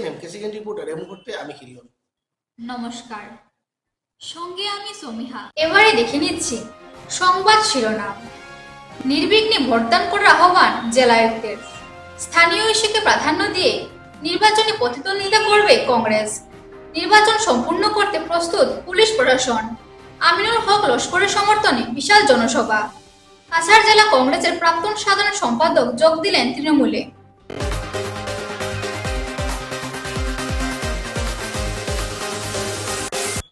এমকেসিএন reporter এই মুহূর্তে আমি হিরিয়ন। নমস্কার, সঙ্গে আমি সমীহা। এবারে দেখে নিচ্ছি সংবাদ শিরোনাম। নির্বিঘ্নে ভোটদান করার আহ্বান জেলায়ুক্তের। স্থানীয় ইস্যুকে প্রাধান্য দিয়ে নির্বাচনে প্রতিদ্বন্দ্বিতা করবে কংগ্রেস। নির্বাচন সম্পূর্ণ করতে প্রস্তুত পুলিশ প্রশাসন। আমিনুল হক লস্করের সমর্থনে বিশাল জনসভা। কাছাড় জেলা কংগ্রেসের প্রাক্তন সাধারণ সম্পাদক যোগ দিলেন তৃণমূলে।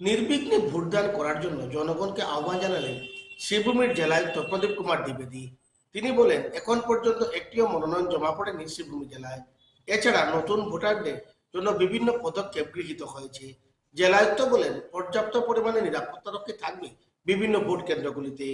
নির্বিঘ্নে ভোটদান করার জন্য জনগণকে আহ্বান জানালেন শ্রীভূমির জেলায়ুক্ত প্রদীপ কুমার দ্বিবেদী। তিনি বলেন, এখন পর্যন্ত একটিও মনোনয়ন জমা পড়েনি শ্রীভূমি জেলায়। এছাড়া নতুন ভোটারদের জন্য বিভিন্ন পদক্ষেপ গৃহীত হয়েছে। জেলায়ুক্ত বলেন, পর্যাপ্ত পরিমাণে নিরাপত্তারক্ষী থাকবে বিভিন্ন ভোট কেন্দ্রগুলিতে।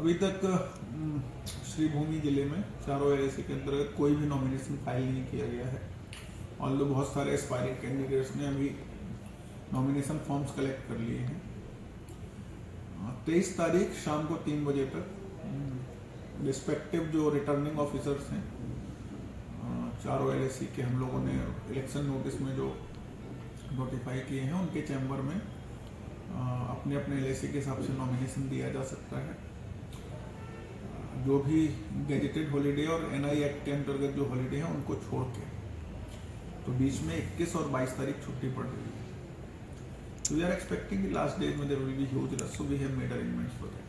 अभी तक श्रीभूमि जिले में चारों एलआईसी के अंतर्गत कोई भी नॉमिनेशन फाइल नहीं किया गया है। और लोग बहुत सारे एस्पायरिंग कैंडिडेट्स ने अभी नॉमिनेशन फॉर्म्स कलेक्ट कर लिए हैं। 23 तारीख शाम को 3 बजे तक रिस्पेक्टिव जो रिटर्निंग ऑफिसर्स हैं चारों एलआईसी के, हम लोगों ने इलेक्शन नोटिस में जो नोटिफाई किए हैं, उनके चैम्बर में अपने अपने एलआईसी के हिसाब से नॉमिनेशन दिया जा सकता है। जो भी गैजेटेड हॉलीडे और एनआई एक्ट के अंतर्गत जो हॉलीडे हैं उनको छोड़ के, तो बीच में 21 और 22 तारीख छुट्टी पड़ रही है। तो we are expecting last days में there will be huge rush, so we have made arrangements for that.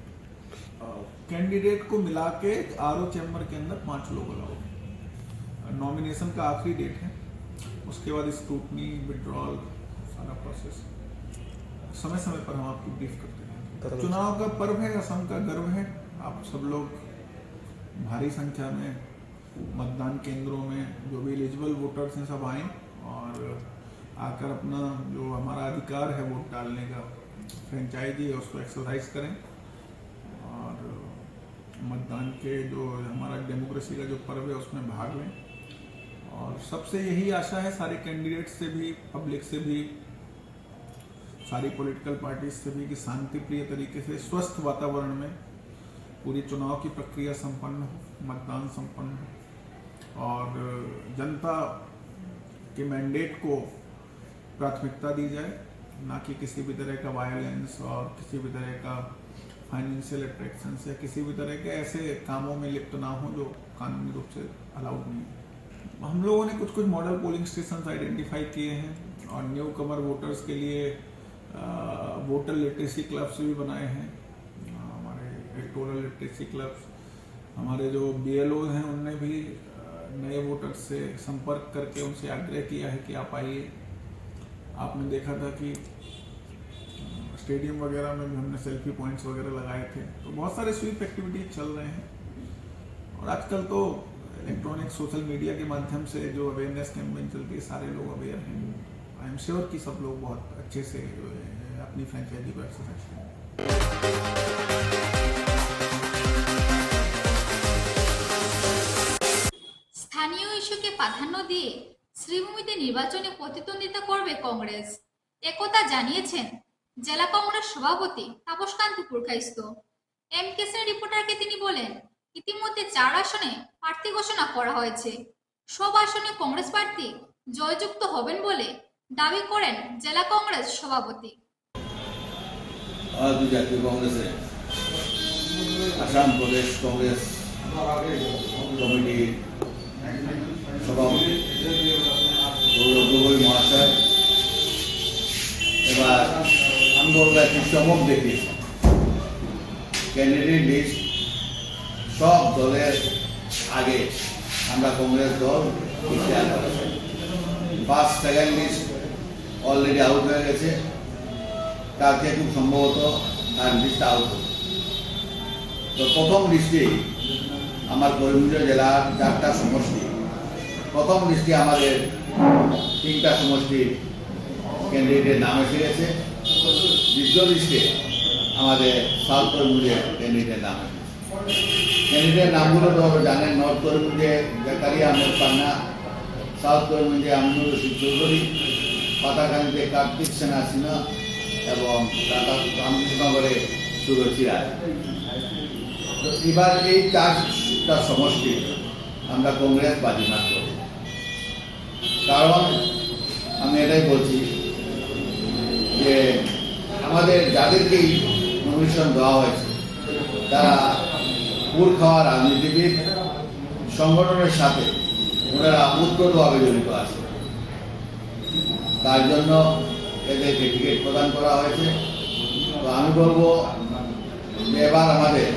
Candidate को मिला के आरओ चैम्बर के अंदर 5 लोग अलाउ। नॉमिनेशन का आखिरी डेट है, उसके बाद स्क्रूटनी, विड्रॉल, सारा प्रोसेस समय समय पर हम आपको ब्रीफ करते हैं। चुनाव का पर्व है, असम का गर्व है। आप सब लोग भारी संख्या में मतदान केंद्रों में जो भी एलिजिबल वोटर्स हैं सब आएं और आकर अपना जो हमारा अधिकार है वोट डालने का, फ्रेंचाइजी है, उसको एक्सरसाइज करें और मतदान के जो हमारा डेमोक्रेसी का जो पर्व है उसमें भाग लें। और सबसे यही आशा है सारे कैंडिडेट से भी, पब्लिक से भी, सारी पॉलिटिकल पार्टीज से भी, कि शांति प्रिय तरीके से स्वस्थ वातावरण में पूरी चुनाव की प्रक्रिया संपन्न हो, मतदान संपन्न हो और जनता के मैंडेट को प्राथमिकता दी जाए, ना कि किसी भी तरह का वायलेंस और किसी भी तरह का फाइनेंशियल अट्रैक्शन या किसी भी तरह के ऐसे कामों में लिप्त ना हो जो कानूनी रूप से अलाउड नहीं है। हम लोगों ने कुछ मॉडल पोलिंग स्टेशन आइडेंटिफाई किए हैं और न्यू कमर वोटर्स के लिए वोटर लिटरेसी क्लब्स भी बनाए हैं। हमारे इलेक्टोरल लिटरेसी क्लब्स, हमारे जो बीएलओ हैं उनने भी नए वोटर्स से संपर्क करके उनसे आग्रह किया है कि आप आइए। आपने देखा था कि स्टेडियम वगैरह में भी हमने सेल्फी पॉइंट्स वगैरह लगाए थे। तो बहुत सारे स्वीप एक्टिविटीज चल रहे हैं और आजकल तो इलेक्ट्रॉनिक सोशल मीडिया के माध्यम से जो अवेयरनेस कैंपेन चलती है, सारे लोग अवेयर हैं। आई एम श्योर कि सब लोग बहुत अच्छे से अपनी फ्रेंचाइजी को एक्सरसाइज करें। স্থানীয় ইস্যুকে প্রাধান্য দিয়ে শ্রীভূমিতে নির্বাচনে প্রতিদ্বন্দ্বিতা করবে কংগ্রেস, একথা জানিয়েছেন জেলা কংগ্রেস সভাপতি তাপসকান্তি পুরকাইস্ত। এমকেসিএন রিপোর্টারকে তিনি বলেন, ইতিমধ্যে 4 আসনে প্রার্থী ঘোষণা করা হয়েছে। সব আসনে কংগ্রেস প্রার্থী জয়যুক্ত হবেন বলে দাবি করেন জেলা কংগ্রেস সভাপতি। জাতীয় কংগ্রেসের আসাম প্রদেশ কংগ্রেস কমিটির সভাপতি গৌরব গগৈ মহাশয় এবার আমি বলবো একটি চমক দেখিয়েছে। ক্যান্ডিডেট লিস্ট সব দলের আগে আমরা কংগ্রেস দল ইতিহার করেছি। First second list already out হয়ে গেছে, কালকে খুব সম্ভবত তার লিস্ট আউট হবে। তো প্রথম লিস্টে আমার করিমগঞ্জ জেলার 4টা সমষ্টি, প্রথম লিস্টে আমাদের তিনটা সমষ্টির ক্যান্ডিডেটের নাম এসে গেছে। দ্বিতীয় লিস্টে আমাদের সাউথ করিমগঞ্জের ক্যান্ডিডেটের নাম এসেছে। ক্যান্ডিডেটের নামগুলো তো জানেন, নর্থ করিমগঞ্জে জাকারিয়া আহমেদ পান্না, সাউথ করিমগঞ্জে আমিনুর রশিদ চৌধুরী, পাতাকান্দিতে কার্তিক সেনা সিনহা এবং রামকৃষ্ণনগরে সুরচি রায়। তো এবার এই চারটা সমষ্টি আমরা কংগ্রেস বাজিমাত করব। কারণ আমি এটাই বলছি যে আমাদের যাদেরকেই নমিনেশন দেওয়া হয়েছে তারা পুর খাওয়া রাজনীতিবিদ, সংগঠনের সাথে ওনারা উত্তরভাবে জড়িত আছে। তার জন্য এদেরকে টিকিট প্রদান করা হয়েছে। তো আমি বলবো যে এবার আমাদের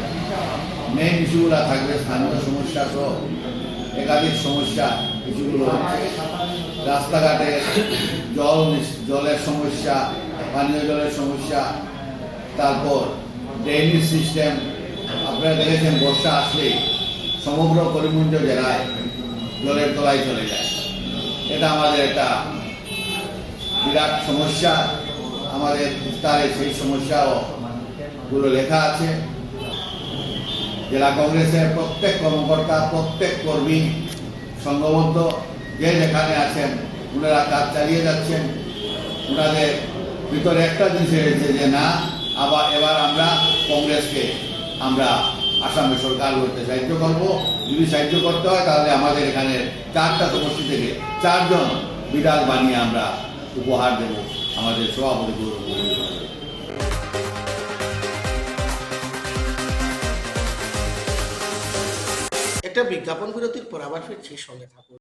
মেইন ইস্যুগুলো থাকবে স্থানীয় সমস্যা সহ একাধিক সমস্যা। ইস্যুগুলো হচ্ছে রাস্তাঘাটে জলের সমস্যা, পানীয় জলের সমস্যা, তারপর ড্রেনেজ সিস্টেম। আপনারা দেখেছেন বর্ষা আসলেই সমগ্র করিমগঞ্জ জেলায় জলের তলায় চলে যায়। এটা আমাদের একটা বিরাট সমস্যা। আমাদের বিস্তারে সেই সমস্যাও গুলো লেখা আছে। জেলা কংগ্রেসের প্রত্যেক কর্মকর্তা, প্রত্যেক কর্মী সংঘবদ্ধ যে যেখানে আছেন ওনারা কাজ চালিয়ে যাচ্ছেন। ওনাদের ভিতরে একটা জিনিস রয়েছে যে না, এবার আমরা কংগ্রেসকে আমরা আসামে সরকার করতে সাহায্য করব। যদি সাহায্য করতে হয় তাহলে আমাদের এখানে চারটা সমষ্টি থেকে চারজন বিড়াল বানিয়ে আমরা উপহার দেব আমাদের সভাপতি গৌরব। একটা বিজ্ঞাপন বিরতির পর আবার ফিরছি, সঙ্গে থাকুন।